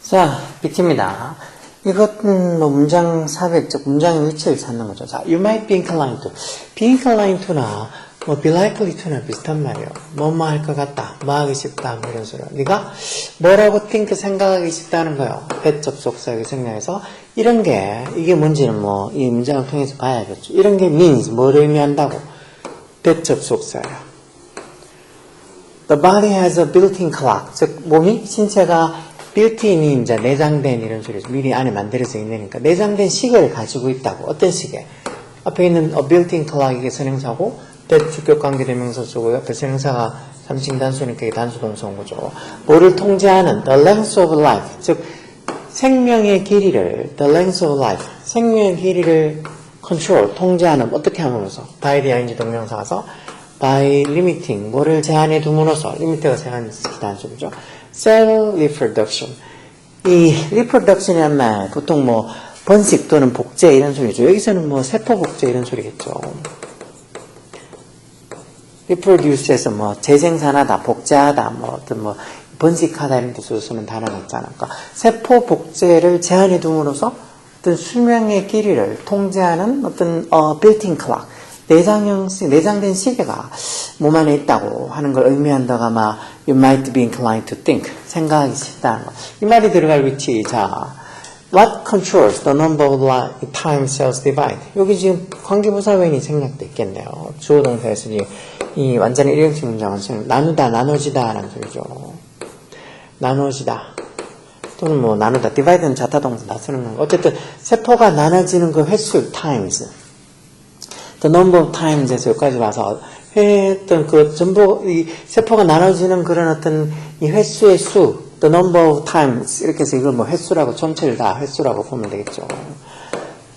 자, BT입니다. 이것은 뭐 문장 삽입, 즉 문장의 위치를 찾는 거죠. 자, you might be inclined to. be inclined to나 뭐 be likely to나 비슷한 말이에요. 뭐뭐 할 것 같다, 뭐 하기 싶다, 뭐 이런 소리요. 네가 뭐라고 think 생각하기 싶다는 거예요. that 접속사의 생략해서 이런 게 이게 뭔지는 뭐 이 문장을 통해서 봐야겠죠. 이런 게 means 뭐를 의미한다고? that 접속사예요. The body has a built-in clock. 즉 몸이 신체가 built-in이 이제 내장된 이런 소리죠. 미리 안에 만들어져 있으니까 내장된 시계를 가지고 있다고. 어떤 시계? 앞에 있는 a built-in clock 이게 선행사고 that 주격 관계대명사 쓰고 옆에 선행사가 3층 단수니까 이게 단수 동사인 거죠. 뭐를 통제하는 the length of life. 즉 생명의 길이를 the length of life. 생명의 길이를 control 통제하는 어떻게 함으로써 by the ing 동명사가서 by limiting 뭐를 제한해 둠으로써 limit가 제한시키다는 소리죠. cell reproduction. 이 reproduction이란 말 보통 뭐 번식 또는 복제 이런 소리죠. 여기서는 뭐 세포 복제 이런 소리겠죠. reproduce에서 뭐 재생산하다, 복제하다, 뭐 어떤 뭐 번식하다 이런 뜻으로 쓰는 단어가 있잖아. 그러니까 세포 복제를 제한해 둠으로써 어떤 수명의 길이를 통제하는 어떤 built-in clock. 내장된 시계가 몸 안에 있다고 하는 걸 의미한다가 아마 you might be inclined to think 생각하기 쉽다는 거. 이 말이 들어갈 위치. 자, what controls the number of time cells divide? 여기 지금 관계부사변이 생략돼 있겠네요. 주어 동사에서 이 완전히 일형식 문장은 나누다, 나눠지다 라는 소리죠. 나눠지다. 또는 뭐 나누다. divide는 자타동사 다 쓰는 거. 어쨌든 세포가 나눠지는 그 횟수 times. The number of times에서 여기까지 와서 어떤 그 전부 이 세포가 나눠지는 그런 어떤 이 횟수의 수, the number of times 이렇게 해서 이걸 뭐 횟수라고 전체를 다 횟수라고 보면 되겠죠.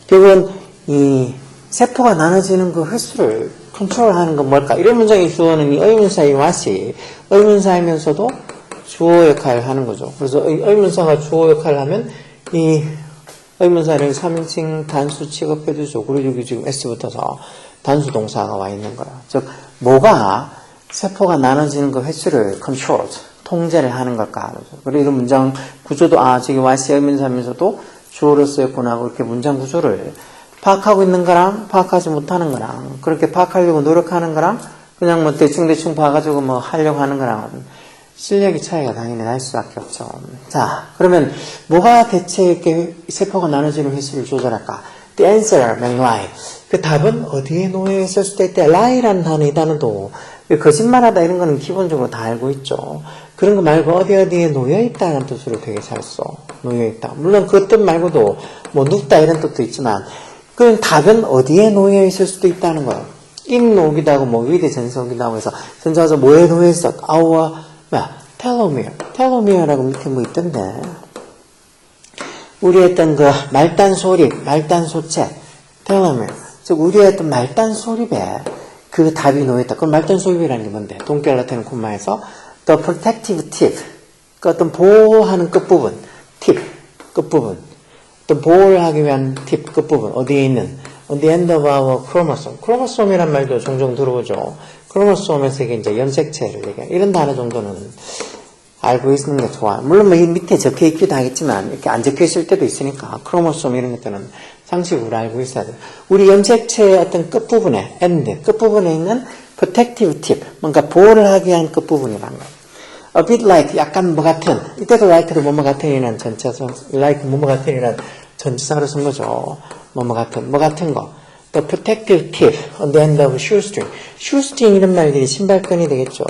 결국은 이 세포가 나눠지는 그 횟수를 컨트롤하는 건 뭘까? 이런 문장의 주어는 이 의문사의 what이 의문사이면서도 주어 역할을 하는 거죠. 그래서 의문사가 주어 역할을 하면 이 의문사를 3인칭 단수 취급해주죠. 그리고 여기 지금 S부터서 단수 동사가 와 있는 거예요. 즉, 뭐가 세포가 나눠지는 그 횟수를 통제를 하는 걸까? 그리고 이런 문장 구조도, 지금 Y씨 의문사면서도 주어로 쓰였구나 하고 이렇게 문장 구조를 파악하고 있는 거랑 파악하지 못하는 거랑 그렇게 파악하려고 노력하는 거랑 그냥 뭐 대충 봐가지고 뭐 하려고 하는 거랑 실력의 차이가 당연히 날 수밖에 없죠. 자, 그러면 뭐가 대체 이렇게 세포가 나눠지는 횟수를 조절할까? The answer, lie. 그 답은 어디에 놓여 있을 때 lie라는 단어, 이 단어도 거짓말하다 이런 거는 기본적으로 다 알고 있죠. 그런 거 말고 어디에 놓여 있다는 뜻으로 되게 잘 써. 놓여 있다. 물론 그 뜻 말고도 뭐 눕다 이런 뜻도 있지만 그 답은 어디에 놓여 있을 수도 있다는 거예요. in 오기도 하고 뭐 with 전성기도 하고 해서 전자서 뭐에 놓여 있어? our 텔로미어라고 밑에 뭐 있던데. 우리 했던 그 말단 소립, 말단 소체, 텔로미어. 즉, 우리 했던 말단 소립에 그 답이 놓여있다. 그럼 말단 소립이라는 게 뭔데? 동결 나타내는 콤마에서 the protective tip. 그 어떤 보호하는 끝부분, 팁, 끝부분. 어떤 보호를 하기 위한 팁, 끝부분. 어디에 있는? on the end of our chromosome. 크로모솜이란 말도 종종 들어보죠. 크로모솜에서 이게 이제 염색체를 얘기해. 이런 단어 정도는 알고 있는 게 좋아요. 물론 뭐 이 밑에 적혀 있기도 하겠지만 이렇게 안 적혀 있을 때도 있으니까 크로모솜 이런 것들은 상식으로 알고 있어야 돼요. 우리 염색체의 어떤 끝부분에 end, 끝부분에 있는 protective tip, 뭔가 보호를 하기 위한 끝부분이라는 거예요. A bit like, 약간 뭐 같은, 이때도 like를 뭐뭐 같은이라는 전체사, like 뭐뭐 같은이라는 전체사로 쓴 거죠. 뭐뭐 같은 거. The protective tip on the end of shoestring. shoestring 이런 말들이 신발끈이 되겠죠.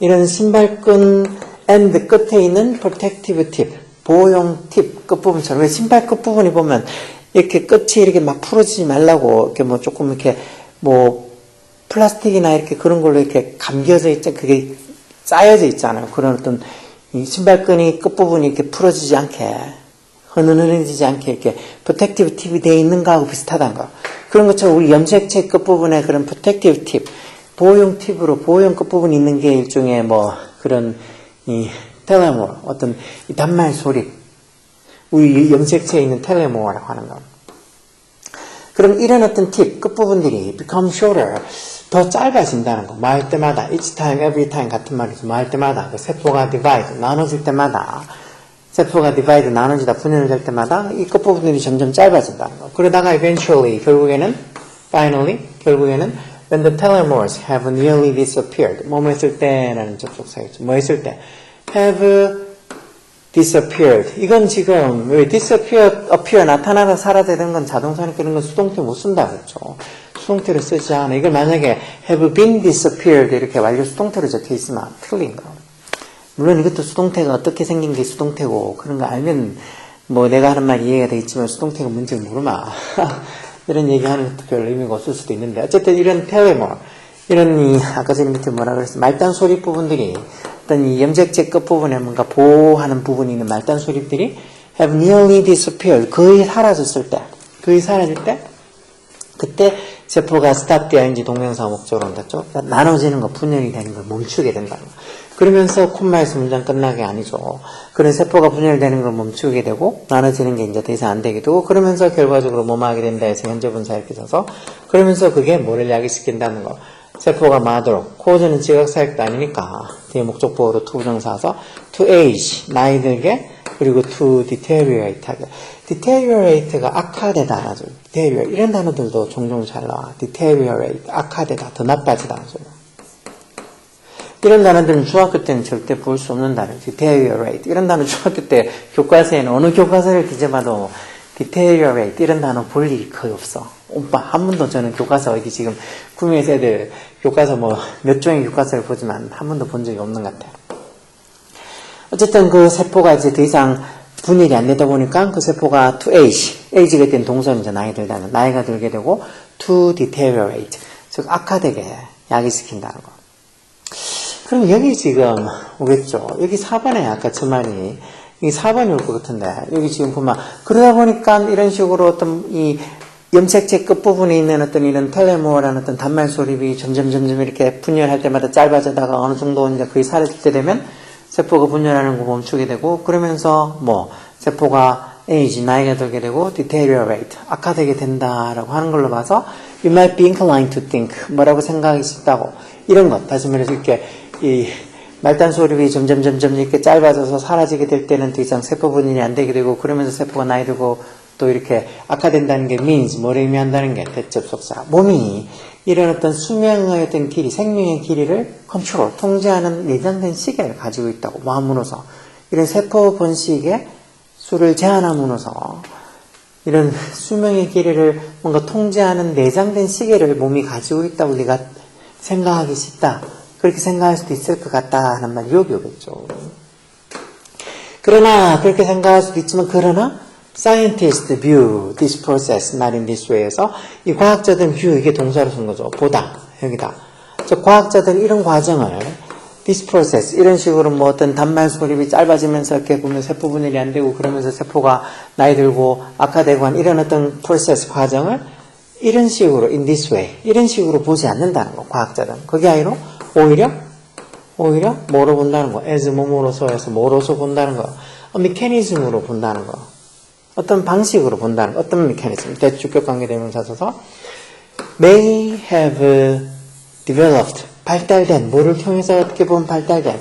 이런 신발끈 end 끝에 있는 protective tip, 보호용 팁 끝부분처럼. 왜 신발 끝부분이 보면 이렇게 끝이 이렇게 막 풀어지지 말라고 이렇게 뭐 조금 이렇게 뭐 플라스틱이나 이렇게 그런 걸로 이렇게 감겨져 있죠. 그게 쌓여져 있잖아요. 그런 어떤 이 신발끈이 끝부분이 이렇게 풀어지지 않게 흐느느지지 않게 이렇게 프로텍티브 팁이 되어 있는 거하고 비슷하다는 거. 그런 것처럼 우리 염색체 끝부분에 그런 프로텍티브 팁, 보호용 팁으로 보호용 끝부분이 있는 게 일종의 뭐 그런 이 텔레모어, 어떤 이 단말 소립, 우리 염색체에 있는 텔레모어라고 하는 거. 그럼 이런 어떤 팁, 끝부분들이 become shorter, 더 짧아진다는 거. 말 때마다, each time, every time 같은 말이죠. 말 때마다, 그 세포가 divide, 나눠질 때마다, 세포가 divide, 나눠지다, 분열될 때마다 이 끝부분들이 점점 짧아진다는 거. 그러다가 eventually, 결국에는, finally, 결국에는 when the telomeres have nearly disappeared. 뭐 했을 때라는 접속사였죠. 뭐 했을 때 have disappeared. 이건 지금 왜 appear 나타나다 사라져 되는 건 자동사니까 이런 건 수동태 못 쓴다 그랬죠. 수동태를 쓰지 않아. 이걸 만약에 have been disappeared 이렇게 완료 수동태로 적혀 있으면 틀린 거. 물론 이것도 수동태가 어떻게 생긴 게 수동태고 그런 거 알면 뭐 내가 하는 말 이해가 되겠지만 수동태가 뭔지를 모르마. 이런 얘기하는 것도 별 의미가 없을 수도 있는데 어쨌든 이런 텔레모 이런 이 아까 전에 밑에 뭐라 그랬어 말단 소립 부분들이 어떤 이 염색체 끝부분에 뭔가 보호하는 부분이 있는 말단 소립들이 have nearly disappeared 거의 사라질 때 그때 세포가 stop ing 동명사 목적으로 온다죠. 나눠지는 거 분열이 되는 걸 멈추게 된다는 거. 그러면서 콤마에서 문장 끝나게 아니죠. 그런 세포가 분열되는 걸 멈추게 되고 나눠지는 게 이제 더 이상 안 되게 되고 그러면서 결과적으로 뭐뭐 하게 된다 해서 현재 분사 이렇게 써서 그러면서 그게 뭐를 야기시킨다는 거. 세포가 마도록 코어즈는 지각사역도 아니니까 뒤에 목적보호로 to 부정사서 to age 나이 들게 그리고 to deteriorate 하게 deteriorate가 악화되다 라죠. deteriorate 이런 단어들도 종종 잘 나와. deteriorate 악화되다 더 나빠지다는 소리. 이런 단어들은 중학교 때는 절대 볼 수 없는 단어. deteriorate 이런 단어 중학교 때 교과서에는 어느 교과서를 뒤져봐도 deteriorate 이런 단어 볼 일이 거의 없어. 오빠 한 번도 저는 교과서 어디 지금 구미에서 애들 교과서 뭐 몇 종의 교과서를 보지만 한 번도 본 적이 없는 것 같아요. 어쨌든 그 세포가 이제 더 이상 분열이 안 되다 보니까 그 세포가 to age, age가 된 동사는 이제 나이가 들게 되고 to deteriorate, 즉 악화되게 야기시킨다는 거. 그럼 여기 지금 오겠죠. 여기 4번에 아까 저 말이 이 4번이 올 것 같은데 여기 지금 보면 그러다 보니까 이런 식으로 어떤 이 염색체 끝부분에 있는 어떤 이런 텔레모어라는 어떤 단말 소립이 점점 이렇게 분열할 때마다 짧아지다가 어느 정도 이제 거의 사라질 때 되면 세포가 분열하는 거 멈추게 되고 그러면서 뭐 세포가 age 나이가 들게 되고 deteriorate 악화되게 된다라고 하는 걸로 봐서 you might be inclined to think 뭐라고 생각하기 쉽다고 이런 것 다시 말해서 이렇게 이 말단 소립이 점점 이렇게 짧아져서 사라지게 될 때는 더 이상 세포 분열이 안 되게 되고 그러면서 세포가 나이 들고 또 이렇게 악화된다는 게 means 뭐를 의미한다는 게 대접속사 몸이 이런 어떤 수명의 어떤 길이 생명의 길이를 컨트롤 통제하는 내장된 시계를 가지고 있다고 마음으로서 이런 세포 번식의 수를 제한함으로써 이런 수명의 길이를 뭔가 통제하는 내장된 시계를 몸이 가지고 있다고 우리가 생각하기 쉽다. 그렇게 생각할 수도 있을 것 같다 하는 말이 여기 오겠죠. 그러나 그렇게 생각할 수도 있지만 그러나 scientists view this process not in this way에서 이 과학자들은 view 이게 동사로 쓴 거죠. 보다 여기다. 즉 과학자들은 이런 과정을 this process 이런 식으로 뭐 어떤 단말 소립이 짧아지면서 이렇게 보면 세포 분열이 안 되고 그러면서 세포가 나이 들고 악화되고 한 이런 어떤 process 과정을 이런 식으로 in this way 이런 식으로 보지 않는다는 거 과학자들은 그게 아니라 오히려 뭐로 본다는 거 as 몸으로서 해서 뭐로서 본다는 거 메커니즘으로 본다는 거 어떤 방식으로 본다는 거 어떤 메커니즘 대주격 관계대명사 써서 may have developed 발달된 뭐를 통해서 어떻게 보면 발달된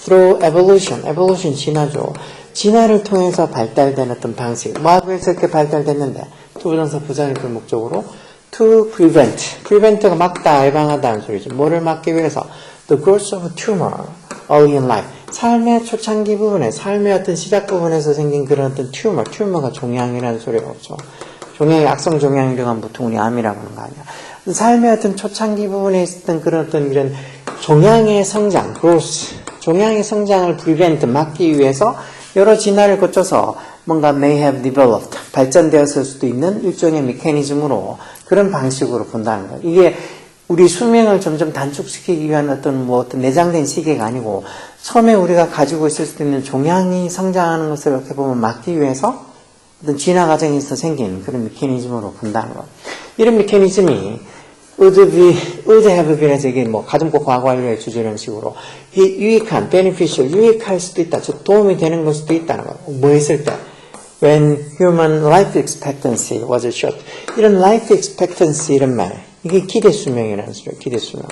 through evolution 진화죠 진화를 통해서 발달된 어떤 방식 뭐하고 해서 이렇게 발달됐는데 투부정사 부정의 그 목적으로 to prevent가 막다 예방하다는 소리죠 뭐를 막기 위해서 the growth of tumor early in life 삶의 초창기 부분에 삶의 어떤 시작 부분에서 생긴 그런 어떤 튜머가 종양이라는 소리가 없죠 종양이 악성 종양이라고 하면 보통 우리 암이라고 하는 거 아니야 삶의 어떤 초창기 부분에 있었던 그런 어떤 이런 종양의 성장, 종양의 성장을 prevent, 막기 위해서 여러 진화를 거쳐서 뭔가 may have developed, 발전되었을 수도 있는 일종의 메커니즘으로 그런 방식으로 본다는 거예요. 이게 우리 수명을 점점 단축시키기 위한 어떤 내장된 시계가 아니고 처음에 우리가 가지고 있을 수도 있는 종양이 성장하는 것을 이렇게 보면 막기 위해서 어떤 진화 과정에서 생긴 그런 메커니즘으로 본다는 거. 이런 메커니즘이 would have been에서 이게 뭐 가정법 과거 완료의 주제 이런 식으로 유익한, beneficial, 유익할 수도 있다. 즉 도움이 되는 걸 수도 있다는 거. 뭐 했을 때? when human life expectancy was short. 이런 life expectancy 이런 말, 이게 기대 수명이라는 소리예요. 기대 수명.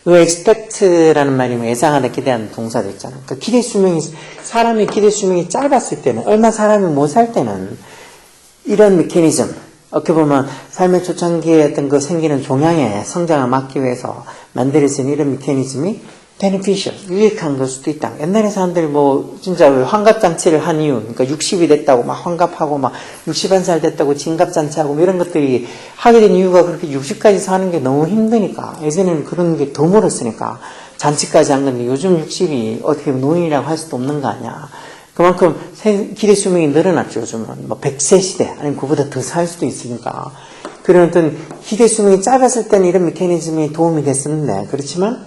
그 expect라는 말이 예상하다, 기대하는 동사도 있잖아요. 그러니까 기대 수명이, 사람의 기대 수명이 짧았을 때는, 얼마 사람이 못 살 때는 이런 메커니즘, 어떻게 보면 삶의 초창기에 어떤 그 생기는 종양의 성장을 막기 위해서 만들어진 이런 메커니즘이 beneficial, 유익한 걸 수도 있다. 옛날에 사람들이 뭐 진짜 환갑잔치를 한 이유, 그러니까 60이 됐다고 막 환갑하고 막 61살 됐다고 진갑잔치하고 뭐 이런 것들이 하게 된 이유가 그렇게 60까지 사는 게 너무 힘드니까. 예전에는 그런 게 더 멀었으니까 잔치까지 한 건데 요즘 60이 어떻게 노인이라고 할 수도 없는 거 아니야. 그만큼 기대 수명이 늘어났죠. 요즘은 뭐 100세 시대 아니면 그보다 더 살 수도 있으니까. 그런 어떤 기대 수명이 짧았을 때는 이런 메커니즘이 도움이 됐었는데, 그렇지만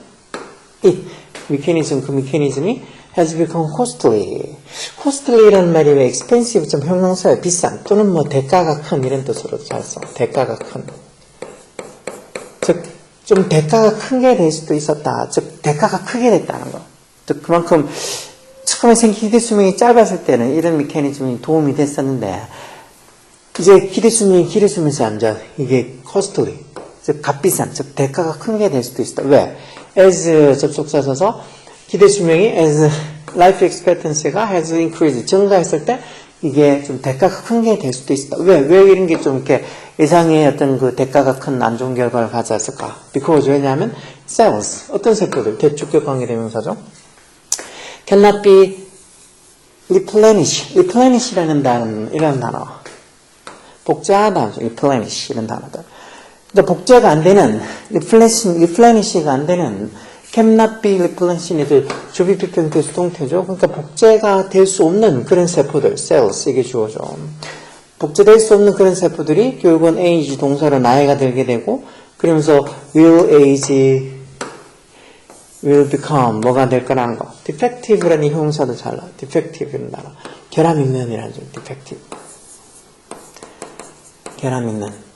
이 메커니즘, 그 메커니즘이 has become costly. costly라는 말이 왜 expensive 좀 형용사예요. 비싼 또는 뭐 대가가 큰 이런 뜻으로도 잘 써. 대가가 큰. 즉, 좀 대가가 큰 게 될 수도 있었다. 즉, 대가가 크게 됐다는 거. 즉, 그만큼 처음에 생긴 기대 수명이 짧았을 때는 이런 메커니즘이 도움이 됐었는데, 이제 기대 수명이 길어지면서 앉아. 이게 costly. 즉, 값비싼. 즉, 대가가 큰 게 될 수도 있다. 왜? as 접속사 써서 기대 수명이 as life expectancy가 has increased. 증가했을 때 이게 좀 대가가 큰 게 될 수도 있다. 왜 이런 게 좀 이렇게 예상의 어떤 그 대가가 큰 안 좋은 결과를 가져왔을까? because 왜냐하면 cells, 어떤 세포들, 대축격 관계대명사죠. cannot be replenish이라는 단어, 이런 단어. 복제하다, replenish 이런 단어들. 그러니까 복제가 안 되는, replenish가 안 되는, cannot be replenish는 주비피편태 수동태죠. 그러니까 복제가 될 수 없는 그런 세포들, cells, 이게 주어죠. 복제될 수 없는 그런 세포들이 결국은 age 동사로 나이가 들게 되고, 그러면서 will age, will become, 뭐가 될 거라는 거. defective라는 이 형용사도 잘 나와. defective라는 단어. 결함 있는이라는 점, defective. 결함 있는.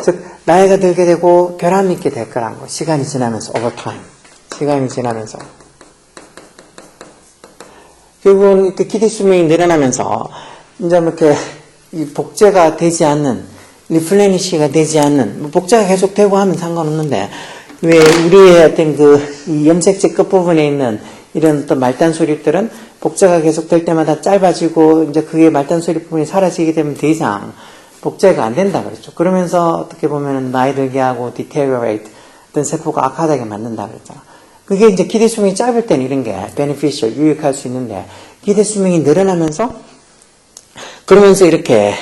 즉, 나이가 들게 되고 결함 있게 될 거라는 거. 시간이 지나면서, over time. 시간이 지나면서. 결국은 이렇게 기대 수명이 늘어나면서, 이제 뭐 이렇게, 이 복제가 되지 않는, 리플레니시가 되지 않는, 뭐 복제가 계속 되고 하면 상관없는데, 왜 우리의 어떤 이 염색체 끝부분에 있는 이런 어떤 말단 소립들은 복제가 계속 될 때마다 짧아지고, 이제 그게 말단 소립 부분이 사라지게 되면 더 이상 복제가 안 된다 그랬죠. 그러면서 어떻게 보면 나이 들게 하고 deteriorate, 어떤 세포가 악화되게 만든다 그랬잖아. 그게 이제 기대 수명이 짧을 때는 이런 게 beneficial, 유익할 수 있는데, 기대 수명이 늘어나면서, 그러면서 이렇게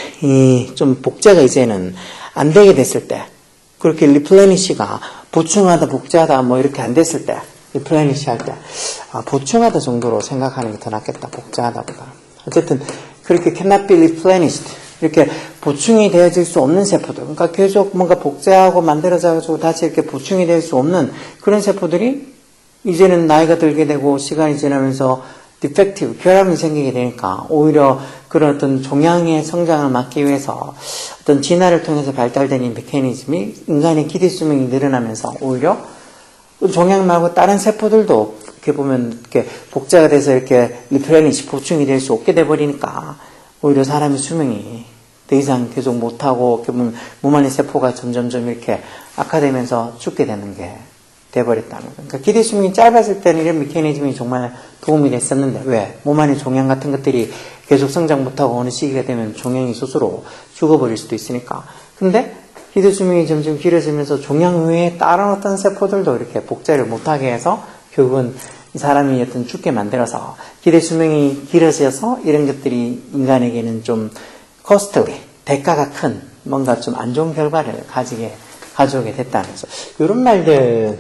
좀 복제가 이제는 안 되게 됐을 때, 그렇게 replenish가 보충하다, 복제하다 뭐 이렇게 안 됐을 때, replenish 할 때, 보충하다 정도로 생각하는 게 더 낫겠다, 복제하다보다. 어쨌든 그렇게 cannot be replenished, 이렇게 보충이 되어질 수 없는 세포들, 그러니까 계속 뭔가 복제하고 만들어져가지고 다시 이렇게 보충이 될 수 없는 그런 세포들이 이제는 나이가 들게 되고 시간이 지나면서 defective, 결함이 생기게 되니까 오히려 그런 어떤 종양의 성장을 막기 위해서 어떤 진화를 통해서 발달된 이 메커니즘이 인간의 기대 수명이 늘어나면서 오히려 종양 말고 다른 세포들도 이렇게 보면 이렇게 복제가 돼서 이렇게 리플레니시, 보충이 될 수 없게 돼버리니까 오히려 사람의 수명이 더 이상 계속 못하고, 몸 안의 세포가 점점점 이렇게 악화되면서 죽게 되는 게 돼버렸다는 거예요. 그러니까 기대 수명이 짧았을 때는 이런 메커니즘이 정말 도움이 됐었는데, 왜? 몸 안의 종양 같은 것들이 계속 성장 못하고 어느 시기가 되면 종양이 스스로 죽어버릴 수도 있으니까. 근데 기대 수명이 점점 길어지면서 종양 외에 다른 어떤 세포들도 이렇게 복제를 못하게 해서 결국은 사람이 어떤 죽게 만들어서 기대 수명이 길어져서 이런 것들이 인간에게는 좀 costly, 대가가 큰 뭔가 좀 안 좋은 결과를 가져오게 됐다는 거죠. 이런 말들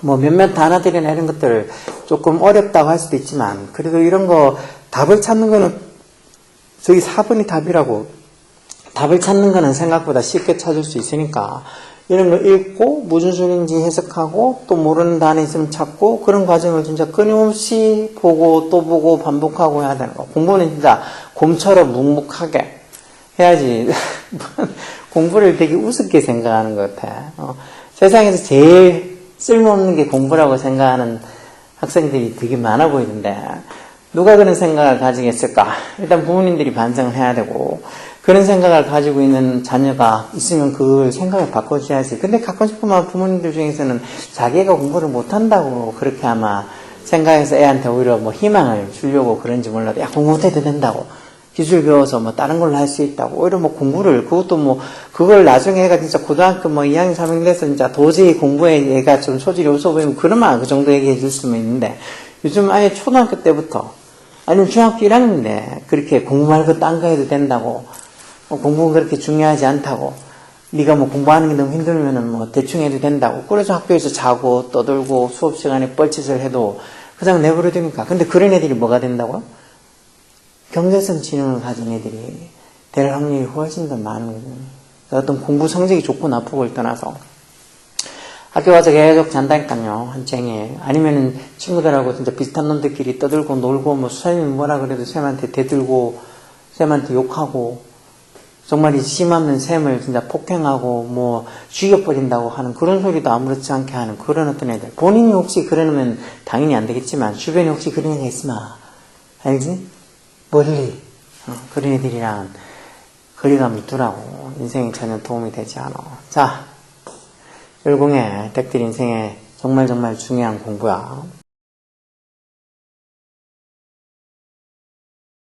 뭐 몇몇 단어들이나 이런 것들 조금 어렵다고 할 수도 있지만 그래도 이런 거 답을 찾는 거는 저기 4번이 답이라고 답을 찾는 거는 생각보다 쉽게 찾을 수 있으니까 이런 거 읽고 무슨 소리인지 해석하고 또 모르는 단어 있으면 찾고 그런 과정을 진짜 끊임없이 보고 또 보고 반복하고 해야 되는 거. 공부는 진짜 곰처럼 묵묵하게 해야지 공부를 되게 우습게 생각하는 것 같아. 세상에서 제일 쓸모없는 게 공부라고 생각하는 학생들이 되게 많아 보이는데 누가 그런 생각을 가지겠을까? 일단 부모님들이 반성을 해야 되고, 그런 생각을 가지고 있는 자녀가 있으면 그 생각을 바꿔줘야지. 근데 가끔씩 보면 부모님들 중에서는 자기가 공부를 못한다고 그렇게 아마 생각해서 애한테 오히려 뭐 희망을 주려고 그런지 몰라도, 야, 공부 못해도 된다고. 기술 배워서 뭐 다른 걸로 할 수 있다고. 오히려 뭐 공부를, 그것도 뭐, 그걸 나중에 애가 진짜 고등학교 뭐 2학년, 3학년 돼서 진짜 도저히 공부에 얘가 좀 소질이 없어 보이면 그러면 그 정도 얘기해 줄 수는 있는데, 요즘 아예 초등학교 때부터, 아니면 중학교 1학년인데, 그렇게 공부 말고 딴 거 해도 된다고. 공부는 그렇게 중요하지 않다고. 네가 뭐 공부하는 게 너무 힘들면은 뭐 대충 해도 된다고. 그래서 학교에서 자고 떠들고 수업 시간에 뻘짓을 해도 그냥 내버려 두니까. 근데 그런 애들이 뭐가 된다고요? 경제성 지능을 가진 애들이 될 확률이 훨씬 더 많은 거죠. 어떤 공부 성적이 좋고 나쁘고를 떠나서 학교 가서 계속 잔다니까요. 한 쟁에. 아니면은 친구들하고 진짜 비슷한 놈들끼리 떠들고 놀고 뭐 선생님이 뭐라 그래도 쌤한테 대들고 쌤한테 욕하고 정말 심하면 쌤을 진짜 폭행하고 뭐 죽여버린다고 하는 그런 소리도 아무렇지 않게 하는 그런 어떤 애들. 본인이 혹시 그러면 당연히 안 되겠지만 주변에 혹시 그런 애가 있으면 알지? 멀리 그런 애들이랑 거리감을 두라고. 인생에 전혀 도움이 되지 않아. 자, 열공해. 댁들 인생에 정말 중요한 공부야.